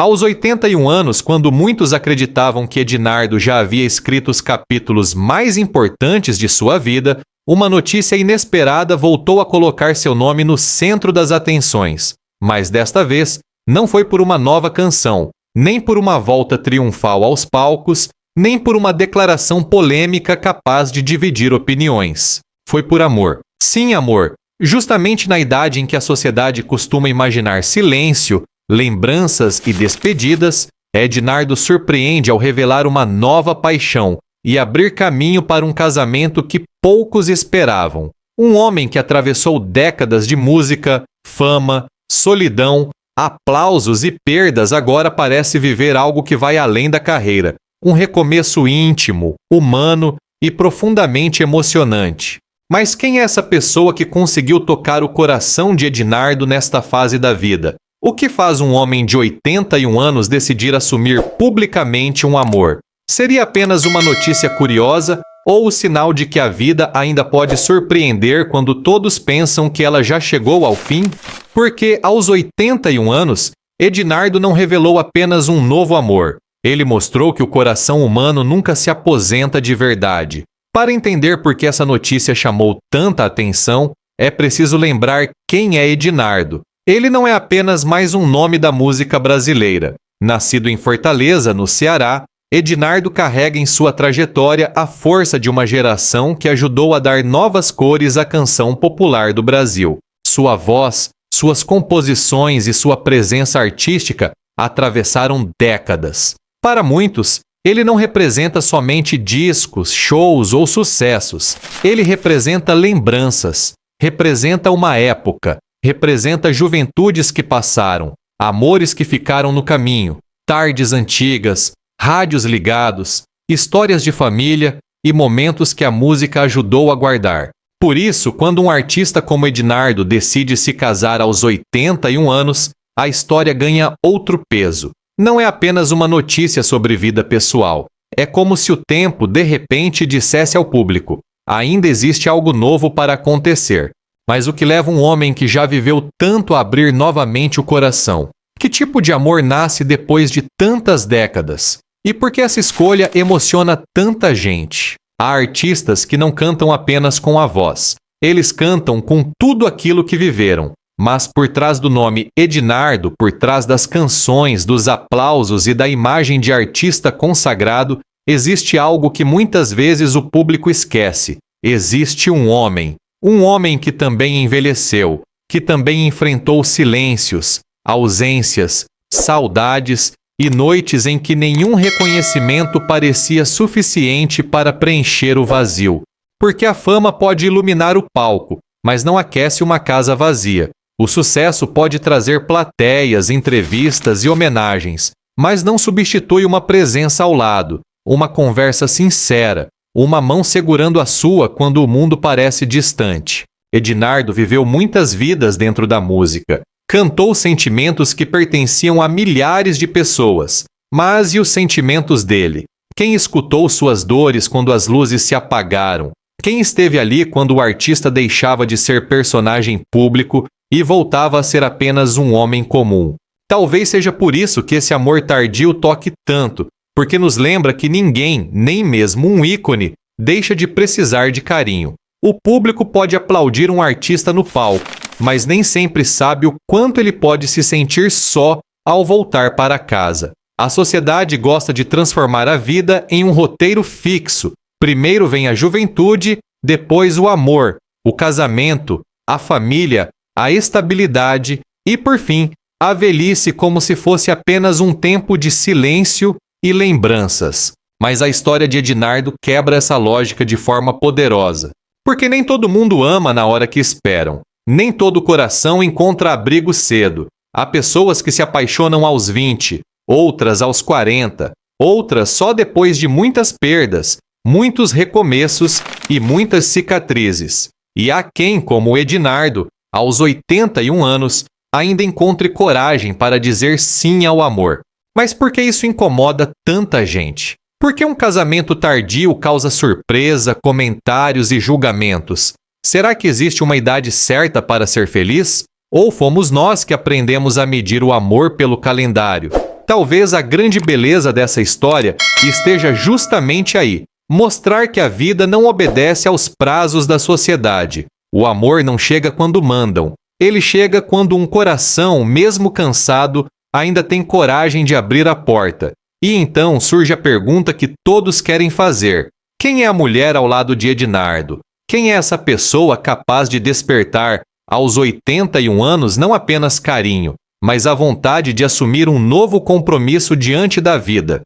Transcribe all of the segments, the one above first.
Aos 81 anos, quando muitos acreditavam que Ednardo já havia escrito os capítulos mais importantes de sua vida, uma notícia inesperada voltou a colocar seu nome no centro das atenções. Mas desta vez, não foi por uma nova canção, nem por uma volta triunfal aos palcos, nem por uma declaração polêmica capaz de dividir opiniões. Foi por amor. Sim, amor. Justamente na idade em que a sociedade costuma imaginar silêncio, lembranças e despedidas, Ednardo surpreende ao revelar uma nova paixão e abrir caminho para um casamento que poucos esperavam. Um homem que atravessou décadas de música, fama, solidão, aplausos e perdas agora parece viver algo que vai além da carreira. Um recomeço íntimo, humano e profundamente emocionante. Mas quem é essa pessoa que conseguiu tocar o coração de Ednardo nesta fase da vida? O que faz um homem de 81 anos decidir assumir publicamente um amor? Seria apenas uma notícia curiosa ou o sinal de que a vida ainda pode surpreender quando todos pensam que ela já chegou ao fim? Porque aos 81 anos, Ednardo não revelou apenas um novo amor. Ele mostrou que o coração humano nunca se aposenta de verdade. Para entender por que essa notícia chamou tanta atenção, é preciso lembrar quem é Ednardo. Ele não é apenas mais um nome da música brasileira. Nascido em Fortaleza, no Ceará, Ednardo carrega em sua trajetória a força de uma geração que ajudou a dar novas cores à canção popular do Brasil. Sua voz, suas composições e sua presença artística atravessaram décadas. Para muitos, ele não representa somente discos, shows ou sucessos. Ele representa lembranças, representa uma época, representa juventudes que passaram, amores que ficaram no caminho, tardes antigas, rádios ligados, histórias de família e momentos que a música ajudou a guardar. Por isso, quando um artista como Ednardo decide se casar aos 81 anos, a história ganha outro peso. Não é apenas uma notícia sobre vida pessoal. É como se o tempo, de repente, dissesse ao público: ainda existe algo novo para acontecer. Mas o que leva um homem que já viveu tanto a abrir novamente o coração? Que tipo de amor nasce depois de tantas décadas? E por que essa escolha emociona tanta gente? Há artistas que não cantam apenas com a voz. Eles cantam com tudo aquilo que viveram. Mas por trás do nome Ednardo, por trás das canções, dos aplausos e da imagem de artista consagrado, existe algo que muitas vezes o público esquece. Existe um homem que também envelheceu, que também enfrentou silêncios, ausências, saudades e noites em que nenhum reconhecimento parecia suficiente para preencher o vazio. Porque a fama pode iluminar o palco, mas não aquece uma casa vazia. O sucesso pode trazer plateias, entrevistas e homenagens, mas não substitui uma presença ao lado, uma conversa sincera, uma mão segurando a sua quando o mundo parece distante. Ednardo viveu muitas vidas dentro da música. Cantou sentimentos que pertenciam a milhares de pessoas. Mas e os sentimentos dele? Quem escutou suas dores quando as luzes se apagaram? Quem esteve ali quando o artista deixava de ser personagem público e voltava a ser apenas um homem comum? Talvez seja por isso que esse amor tardio toque tanto, porque nos lembra que ninguém, nem mesmo um ícone, deixa de precisar de carinho. O público pode aplaudir um artista no palco, mas nem sempre sabe o quanto ele pode se sentir só ao voltar para casa. A sociedade gosta de transformar a vida em um roteiro fixo. Primeiro vem a juventude, depois o amor, o casamento, a família, a estabilidade e, por fim, a velhice como se fosse apenas um tempo de silêncio e lembranças. Mas a história de Ednardo quebra essa lógica de forma poderosa. Porque nem todo mundo ama na hora que esperam. Nem todo coração encontra abrigo cedo. Há pessoas que se apaixonam aos 20, outras aos 40, outras só depois de muitas perdas, muitos recomeços e muitas cicatrizes. E há quem, como Ednardo, aos 81 anos, ainda encontre coragem para dizer sim ao amor. Mas por que isso incomoda tanta gente? Por que um casamento tardio causa surpresa, comentários e julgamentos? Será que existe uma idade certa para ser feliz? Ou fomos nós que aprendemos a medir o amor pelo calendário? Talvez a grande beleza dessa história esteja justamente aí. Mostrar que a vida não obedece aos prazos da sociedade. O amor não chega quando mandam. Ele chega quando um coração, mesmo cansado, ainda tem coragem de abrir a porta. E então surge a pergunta que todos querem fazer. Quem é a mulher ao lado de Ednardo? Quem é essa pessoa capaz de despertar, aos 81 anos, não apenas carinho, mas a vontade de assumir um novo compromisso diante da vida?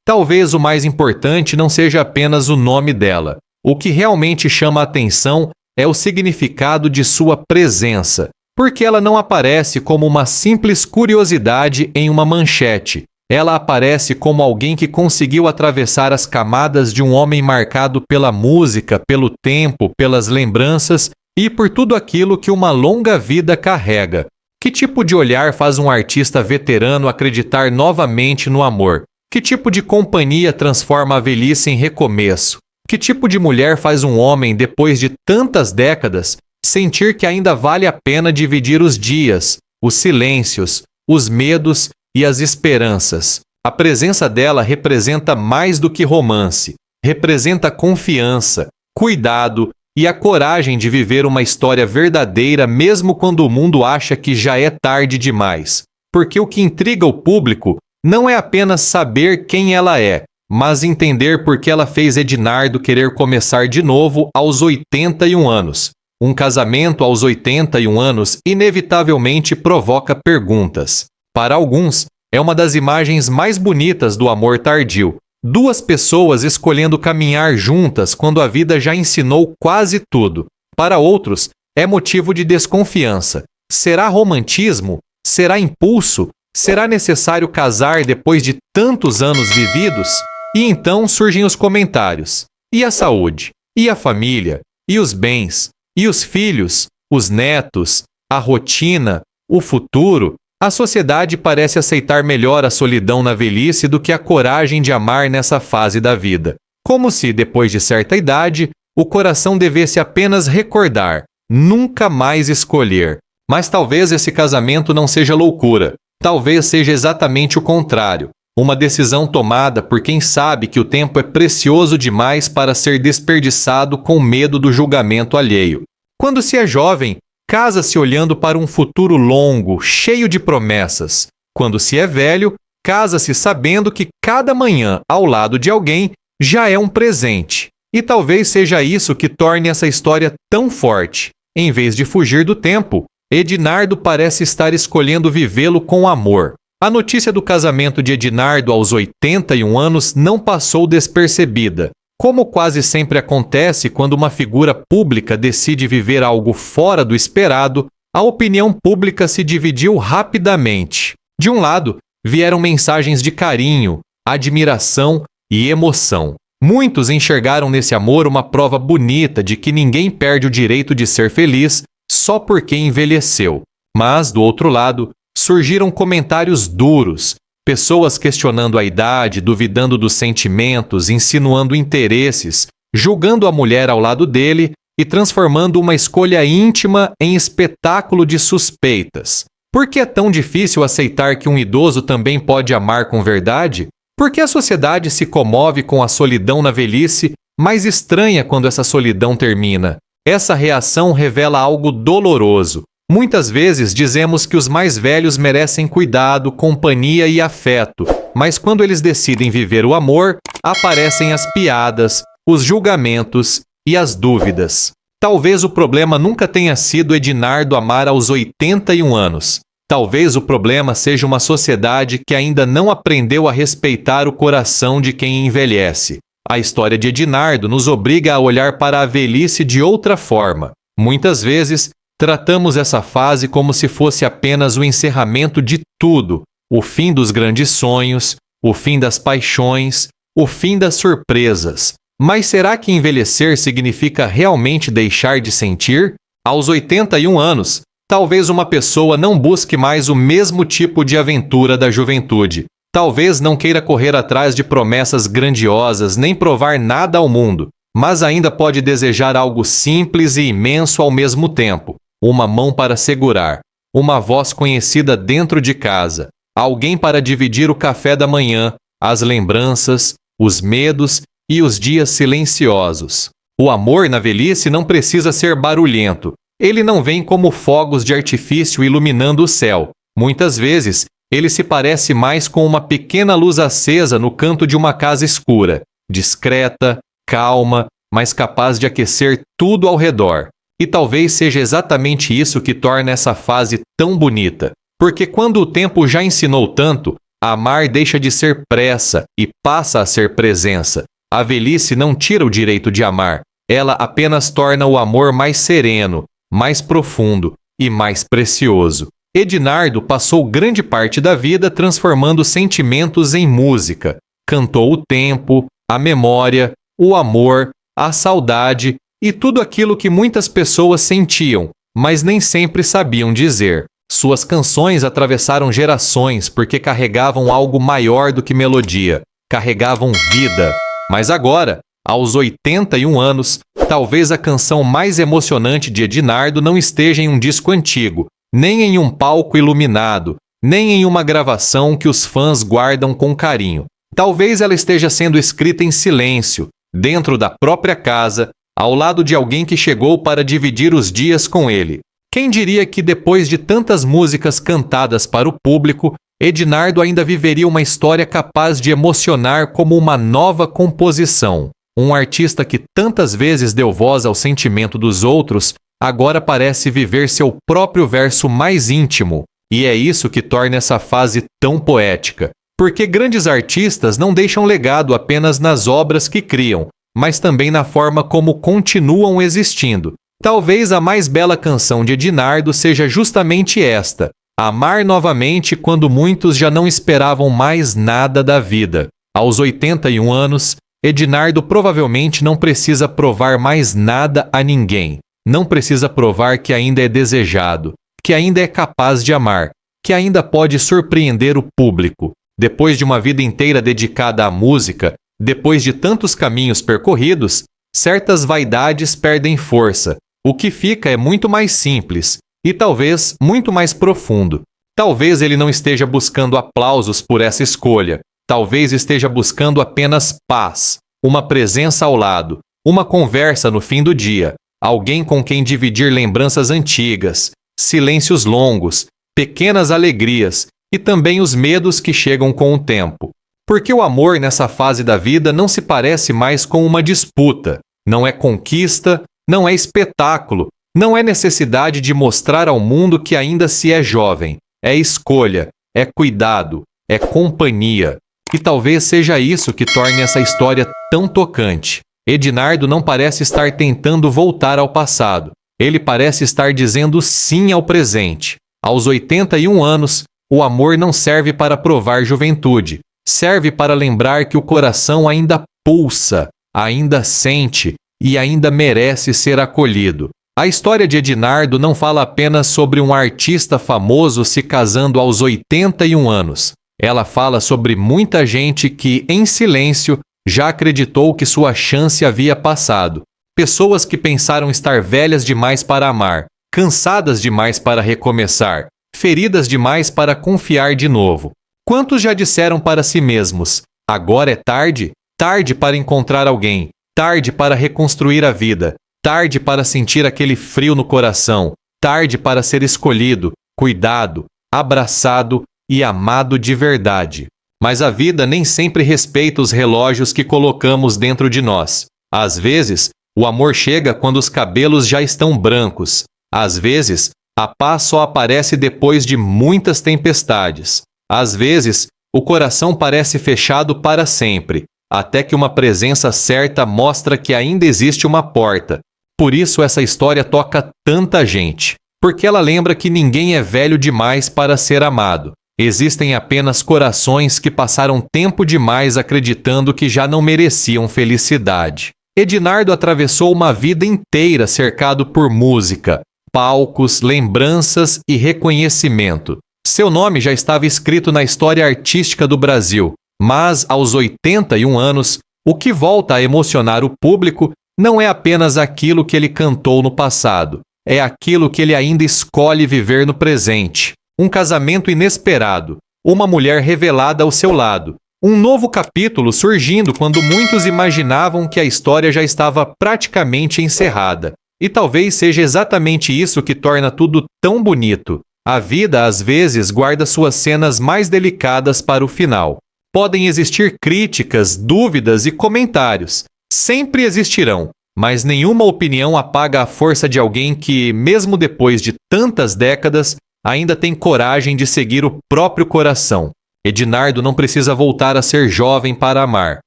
Talvez o mais importante não seja apenas o nome dela. O que realmente chama a atenção é o significado de sua presença, porque ela não aparece como uma simples curiosidade em uma manchete. Ela aparece como alguém que conseguiu atravessar as camadas de um homem marcado pela música, pelo tempo, pelas lembranças e por tudo aquilo que uma longa vida carrega. Que tipo de olhar faz um artista veterano acreditar novamente no amor? Que tipo de companhia transforma a velhice em recomeço? Que tipo de mulher faz um homem, depois de tantas décadas, sentir que ainda vale a pena dividir os dias, os silêncios, os medos e as esperanças? A presença dela representa mais do que romance. Representa confiança, cuidado e a coragem de viver uma história verdadeira mesmo quando o mundo acha que já é tarde demais. Porque o que intriga o público não é apenas saber quem ela é, mas entender por que ela fez Ednardo querer começar de novo aos 81 anos. Um casamento aos 81 anos inevitavelmente provoca perguntas. Para alguns, é uma das imagens mais bonitas do amor tardio. Duas pessoas escolhendo caminhar juntas quando a vida já ensinou quase tudo. Para outros, é motivo de desconfiança. Será romantismo? Será impulso? Será necessário casar depois de tantos anos vividos? E então surgem os comentários. E a saúde? E a família? E os bens? E os filhos? Os netos? A rotina? O futuro? A sociedade parece aceitar melhor a solidão na velhice do que a coragem de amar nessa fase da vida. Como se, depois de certa idade, o coração devesse apenas recordar, nunca mais escolher. Mas talvez esse casamento não seja loucura. Talvez seja exatamente o contrário. Uma decisão tomada por quem sabe que o tempo é precioso demais para ser desperdiçado com medo do julgamento alheio. Quando se é jovem, casa-se olhando para um futuro longo, cheio de promessas. Quando se é velho, casa-se sabendo que cada manhã ao lado de alguém já é um presente. E talvez seja isso que torne essa história tão forte. Em vez de fugir do tempo, Ednardo parece estar escolhendo vivê-lo com amor. A notícia do casamento de Ednardo aos 81 anos não passou despercebida. Como quase sempre acontece quando uma figura pública decide viver algo fora do esperado, a opinião pública se dividiu rapidamente. De um lado, vieram mensagens de carinho, admiração e emoção. Muitos enxergaram nesse amor uma prova bonita de que ninguém perde o direito de ser feliz só porque envelheceu. Mas, do outro lado, surgiram comentários duros, pessoas questionando a idade, duvidando dos sentimentos, insinuando interesses, julgando a mulher ao lado dele e transformando uma escolha íntima em espetáculo de suspeitas. Por que é tão difícil aceitar que um idoso também pode amar com verdade? Por que a sociedade se comove com a solidão na velhice, mas estranha quando essa solidão termina? Essa reação revela algo doloroso. Muitas vezes dizemos que os mais velhos merecem cuidado, companhia e afeto, mas quando eles decidem viver o amor, aparecem as piadas, os julgamentos e as dúvidas. Talvez o problema nunca tenha sido Ednardo amar aos 81 anos. Talvez o problema seja uma sociedade que ainda não aprendeu a respeitar o coração de quem envelhece. A história de Ednardo nos obriga a olhar para a velhice de outra forma. Muitas vezes, tratamos essa fase como se fosse apenas o encerramento de tudo, o fim dos grandes sonhos, o fim das paixões, o fim das surpresas. Mas será que envelhecer significa realmente deixar de sentir? Aos 81 anos, talvez uma pessoa não busque mais o mesmo tipo de aventura da juventude. Talvez não queira correr atrás de promessas grandiosas nem provar nada ao mundo, mas ainda pode desejar algo simples e imenso ao mesmo tempo. Uma mão para segurar, uma voz conhecida dentro de casa, alguém para dividir o café da manhã, as lembranças, os medos e os dias silenciosos. O amor na velhice não precisa ser barulhento. Ele não vem como fogos de artifício iluminando o céu. Muitas vezes, ele se parece mais com uma pequena luz acesa no canto de uma casa escura, discreta, calma, mas capaz de aquecer tudo ao redor. E talvez seja exatamente isso que torna essa fase tão bonita. Porque quando o tempo já ensinou tanto, amar deixa de ser pressa e passa a ser presença. A velhice não tira o direito de amar. Ela apenas torna o amor mais sereno, mais profundo e mais precioso. Edinardo passou grande parte da vida transformando sentimentos em música. Cantou o tempo, a memória, o amor, a saudade e tudo aquilo que muitas pessoas sentiam, mas nem sempre sabiam dizer. Suas canções atravessaram gerações porque carregavam algo maior do que melodia, carregavam vida. Mas agora, aos 81 anos, talvez a canção mais emocionante de Edinardo não esteja em um disco antigo, nem em um palco iluminado, nem em uma gravação que os fãs guardam com carinho. Talvez ela esteja sendo escrita em silêncio, dentro da própria casa, ao lado de alguém que chegou para dividir os dias com ele. Quem diria que depois de tantas músicas cantadas para o público, Edinardo ainda viveria uma história capaz de emocionar como uma nova composição. Um artista que tantas vezes deu voz ao sentimento dos outros, agora parece viver seu próprio verso mais íntimo. E é isso que torna essa fase tão poética. Porque grandes artistas não deixam legado apenas nas obras que criam, mas também na forma como continuam existindo. Talvez a mais bela canção de Edinardo seja justamente esta: amar novamente quando muitos já não esperavam mais nada da vida. Aos 81 anos, Edinardo provavelmente não precisa provar mais nada a ninguém. Não precisa provar que ainda é desejado, que ainda é capaz de amar, que ainda pode surpreender o público. Depois de uma vida inteira dedicada à música, depois de tantos caminhos percorridos, certas vaidades perdem força. O que fica é muito mais simples e talvez muito mais profundo. Talvez ele não esteja buscando aplausos por essa escolha. Talvez esteja buscando apenas paz, uma presença ao lado, uma conversa no fim do dia, alguém com quem dividir lembranças antigas, silêncios longos, pequenas alegrias e também os medos que chegam com o tempo. Porque o amor nessa fase da vida não se parece mais com uma disputa, não é conquista, não é espetáculo, não é necessidade de mostrar ao mundo que ainda se é jovem. É escolha, é cuidado, é companhia. E talvez seja isso que torne essa história tão tocante. Edinardo não parece estar tentando voltar ao passado. Ele parece estar dizendo sim ao presente. Aos 81 anos, o amor não serve para provar juventude. Serve para lembrar que o coração ainda pulsa, ainda sente e ainda merece ser acolhido. A história de Edinardo não fala apenas sobre um artista famoso se casando aos 81 anos. Ela fala sobre muita gente que, em silêncio, já acreditou que sua chance havia passado. Pessoas que pensaram estar velhas demais para amar, cansadas demais para recomeçar, feridas demais para confiar de novo. Quantos já disseram para si mesmos: agora é tarde? Tarde para encontrar alguém, tarde para reconstruir a vida, tarde para sentir aquele frio no coração, tarde para ser escolhido, cuidado, abraçado e amado de verdade. Mas a vida nem sempre respeita os relógios que colocamos dentro de nós. Às vezes, o amor chega quando os cabelos já estão brancos. Às vezes, a paz só aparece depois de muitas tempestades. Às vezes, o coração parece fechado para sempre, até que uma presença certa mostra que ainda existe uma porta. Por isso essa história toca tanta gente, porque ela lembra que ninguém é velho demais para ser amado. Existem apenas corações que passaram tempo demais acreditando que já não mereciam felicidade. Edinardo atravessou uma vida inteira cercado por música, palcos, lembranças e reconhecimento. Seu nome já estava escrito na história artística do Brasil, mas aos 81 anos, o que volta a emocionar o público não é apenas aquilo que ele cantou no passado, é aquilo que ele ainda escolhe viver no presente. Um casamento inesperado, uma mulher revelada ao seu lado. Um novo capítulo surgindo quando muitos imaginavam que a história já estava praticamente encerrada. E talvez seja exatamente isso que torna tudo tão bonito. A vida, às vezes, guarda suas cenas mais delicadas para o final. Podem existir críticas, dúvidas e comentários. Sempre existirão, mas nenhuma opinião apaga a força de alguém que, mesmo depois de tantas décadas, ainda tem coragem de seguir o próprio coração. Ednardo não precisa voltar a ser jovem para amar.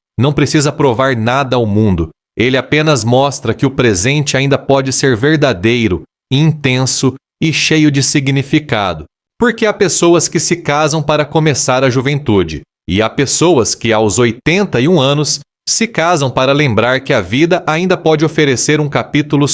Não precisa provar nada ao mundo. Ele apenas mostra que o presente ainda pode ser verdadeiro, intenso e cheio de significado. Porque há pessoas que se casam para começar a juventude, e há pessoas que, aos 81 anos, se casam para lembrar que a vida ainda pode oferecer um capítulo